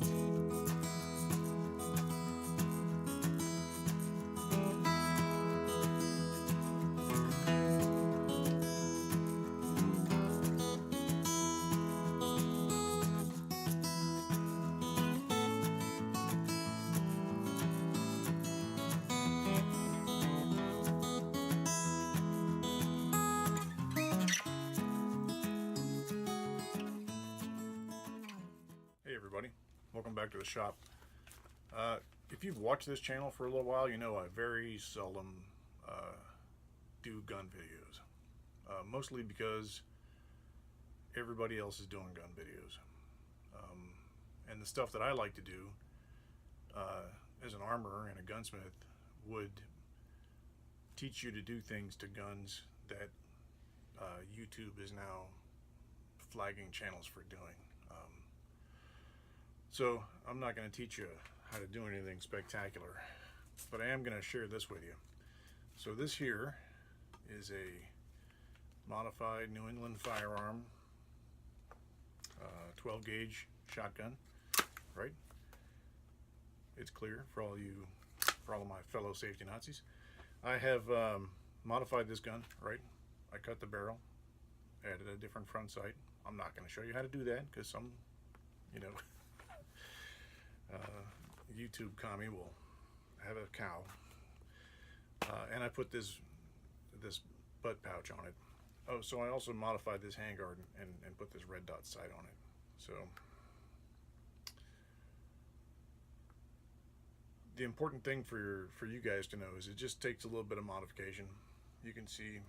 Hey everybody, welcome back to the shop. If you've watched this channel for a little while, you know I very seldom do gun videos. Mostly because everybody else is doing gun videos. And the stuff that I like to do as an armorer and a gunsmith would teach you to do things to guns that YouTube is now flagging channels for doing. So I'm not going to teach you how to do anything spectacular, but I am going to share this with you. So this here is a modified New England Firearm 12 gauge shotgun, right? It's clear for all of my fellow safety Nazis. I have modified this gun, right? I cut the barrel, added a different front sight. I'm not going to show you how to do that because some, YouTube commie will have a cow. And I put this butt pouch on it. Oh, so I also modified this handguard and put this red dot sight on it. So the important thing for you guys to know is it just takes a little bit of modification. You can see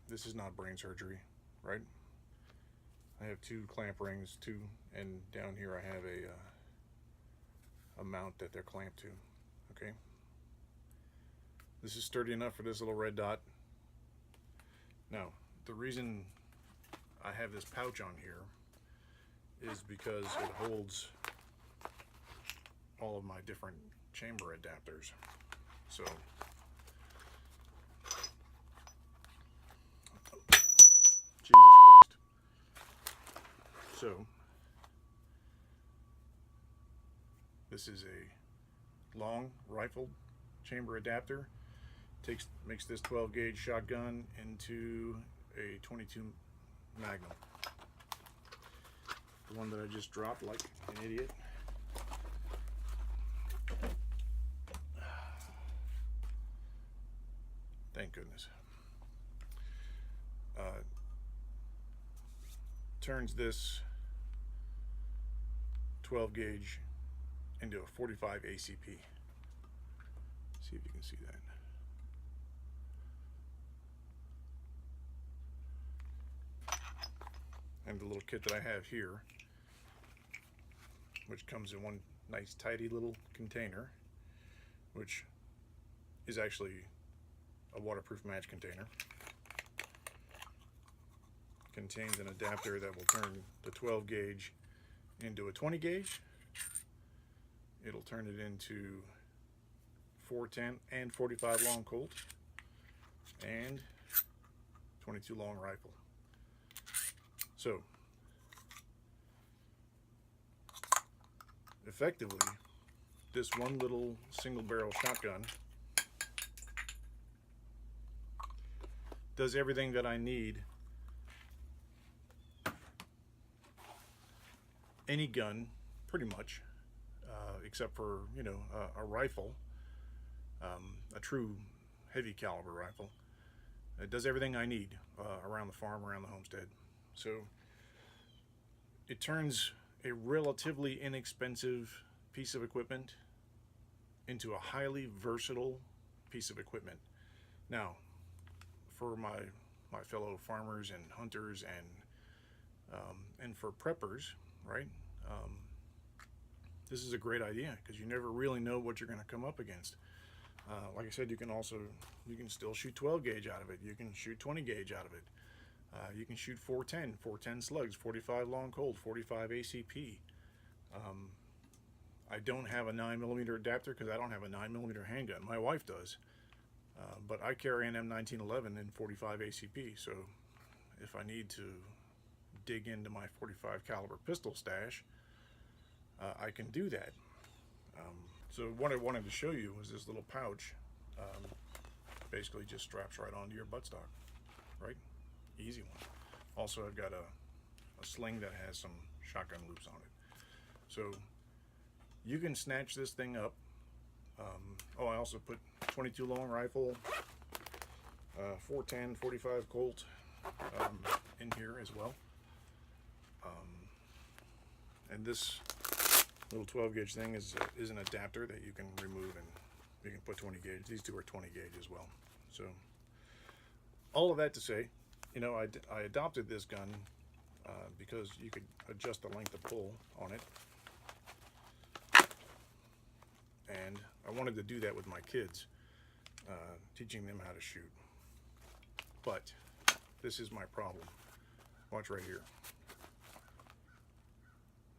this is not brain surgery, right? I have two clamp rings, and down here I have a mount that they're clamped to. Okay, this is sturdy enough for this little red dot. Now, the reason I have this pouch on here is because it holds all of my different chamber adapters. So Jesus Christ. So this is a long rifled chamber adapter. Makes this 12 gauge shotgun into a 22 Magnum. The one that I just dropped like an idiot. Thank goodness. Turns this 12 gauge into a 45 ACP. See if you can see that. And the little kit that I have here, which comes in one nice tidy little container, which is actually a waterproof match container, contains an adapter that will turn the 12 gauge into a 20 gauge. It'll turn it into 410 and 45 long Colt and 22 long rifle. So effectively, this one little single barrel shotgun does everything that I need any gun, pretty much, except for a rifle, a true heavy caliber rifle. It does everything I need around the farm, around the homestead. So it turns a relatively inexpensive piece of equipment into a highly versatile piece of equipment. Now, for my fellow farmers and hunters and for preppers, right? This is a great idea because you never really know what you're going to come up against. Like I said, you can still shoot 12 gauge out of it. You can shoot 20 gauge out of it. You can shoot 410 slugs, 45 long Colt, 45 ACP. I don't have a 9mm adapter because I don't have a 9mm handgun. My wife does. But I carry an M1911 in 45 ACP, so if I need to dig into my 45 caliber pistol stash, I can do that. So what I wanted to show you was this little pouch. Basically just straps right onto your buttstock, right? Easy one. Also, I've got a sling that has some shotgun loops on it. So you can snatch this thing up. I also put 22 long rifle, 410, 45 Colt in here as well. And this little 12 gauge thing is an adapter that you can remove, and you can put 20 gauge. These two are 20 gauge as well. So all of that to say, you know, I adopted this gun because you could adjust the length of pull on it, and I wanted to do that with my kids, teaching them how to shoot. But this is my problem. Watch right here.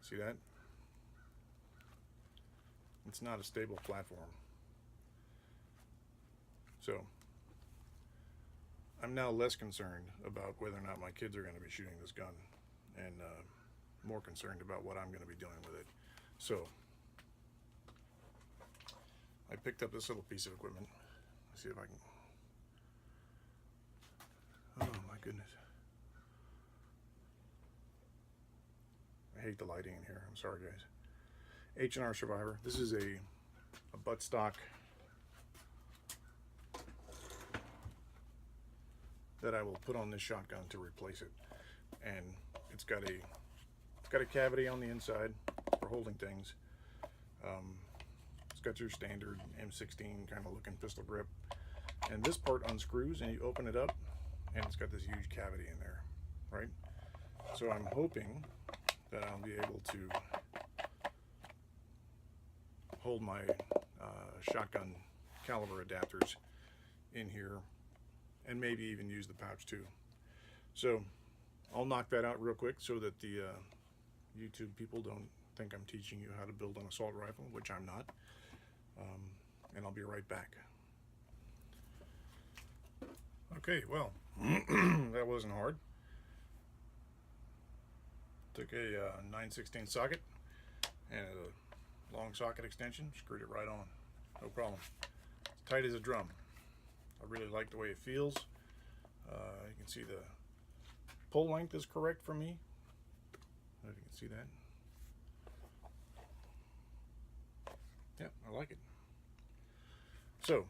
See that? It's not a stable platform. So I'm now less concerned about whether or not my kids are going to be shooting this gun, and more concerned about what I'm going to be doing with it. So I picked up this little piece of equipment. Let's see if I can. Oh my goodness. I hate the lighting in here. I'm sorry, guys. H&R Survivor. This is a buttstock that I will put on this shotgun to replace it, and it's got a cavity on the inside for holding things. It's got your standard M16 kind of looking pistol grip, and this part unscrews and you open it up, and it's got this huge cavity in there, right? So I'm hoping that I'll be able to hold my shotgun caliber adapters in here, and maybe even use the pouch too. So I'll knock that out real quick so that the YouTube people don't think I'm teaching you how to build an assault rifle, which I'm not. And I'll be right back. Okay, well, that wasn't hard. Took a 9/16 socket and a long socket extension, screwed it right on. No problem. It's tight as a drum. I really like the way it feels. You can see the pull length is correct for me. I don't know if you can see that. Yep, I like it. So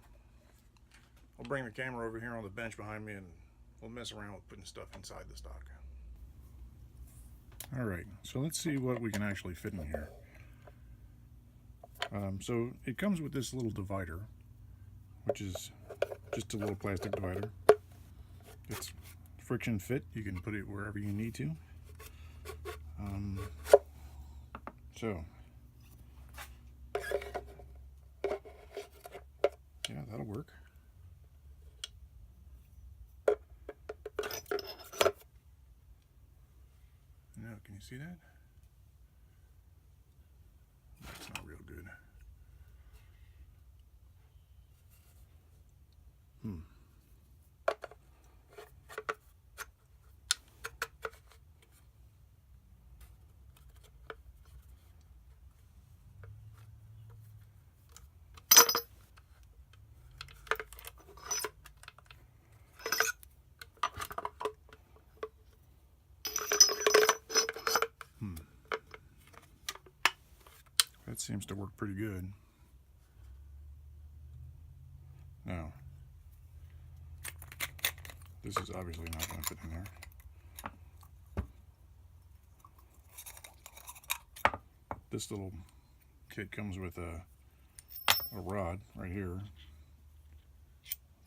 I'll bring the camera over here on the bench behind me, and we'll mess around with putting stuff inside the stock. Alright, so let's see what we can actually fit in here. So it comes with this little divider, which is just a little plastic divider. It's friction fit. You can put it wherever you need to. So yeah, that'll work. Now, can you see that? That's not real good. That seems to work pretty good. Now, this is obviously not going to fit in there. This little kit comes with a rod right here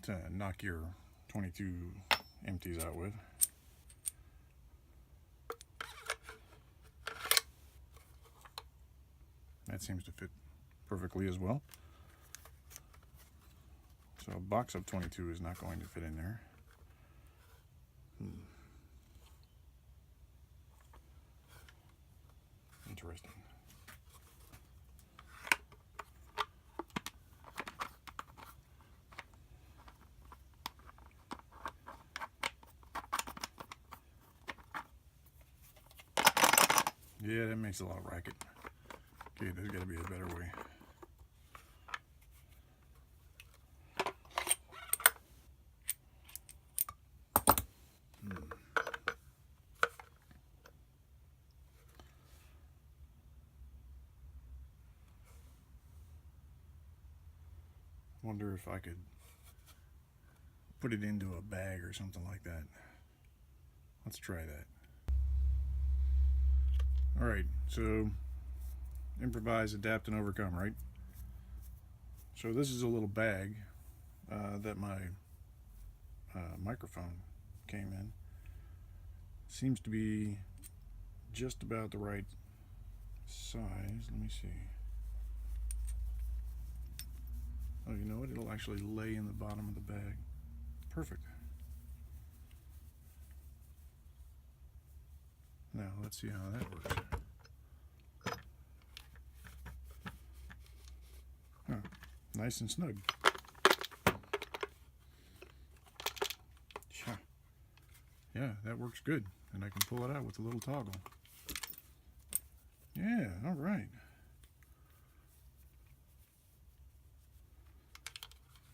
to knock your 22 empties out with. That seems to fit perfectly as well. So a box of 22 is not going to fit in there. Interesting. Yeah, that makes a lot of racket. Okay, there's got to be a better way. Wonder if I could put it into a bag or something like that. Let's try that. Alright, so improvise, adapt, and overcome, right? So this is a little bag that my microphone came in. Seems to be just about the right size. Let me see. Oh, you know what? It'll actually lay in the bottom of the bag. Perfect. Now, let's see how that works. Huh. Nice and snug. Yeah, that works good. And I can pull it out with a little toggle. Yeah, all right.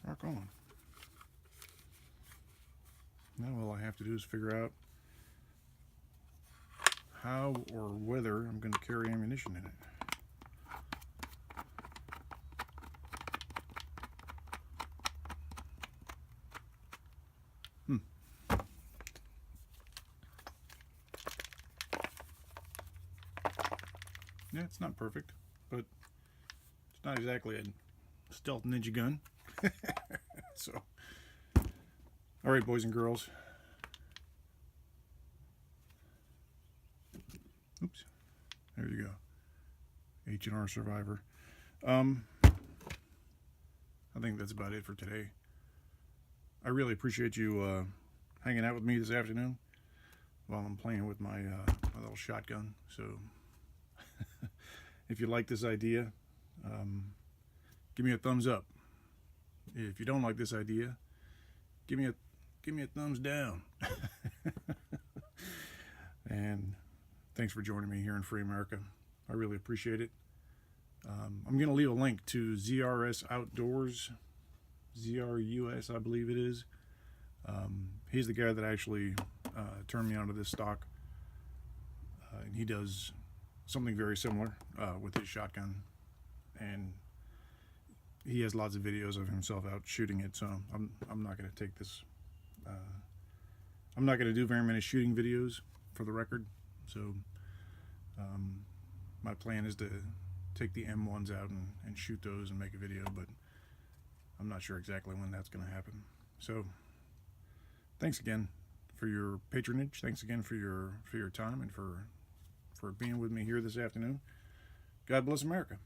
Rock on. Now all I have to do is figure out how or whether I'm going to carry ammunition in it. Yeah, it's not perfect, but it's not exactly a stealth ninja gun. So, all right, boys and girls. Oops, there you go. H&R Survivor. I think that's about it for today. I really appreciate you hanging out with me this afternoon while I'm playing with my my little shotgun. So, if you like this idea, give me a thumbs up. If you don't like this idea, give me a thumbs down. And thanks for joining me here in Free America. I really appreciate it. I'm going to leave a link to ZRS Outdoors, ZRUS, I believe it is. He's the guy that actually turned me onto this stock, and he does something very similar with his shotgun, and he has lots of videos of himself out shooting it. So I'm not going to take this. I'm not going to do very many shooting videos, for the record. So my plan is to take the M1s out and shoot those and make a video, but I'm not sure exactly when that's going to happen. So thanks again for your patronage. Thanks again for your time and for being with me here this afternoon. God bless America.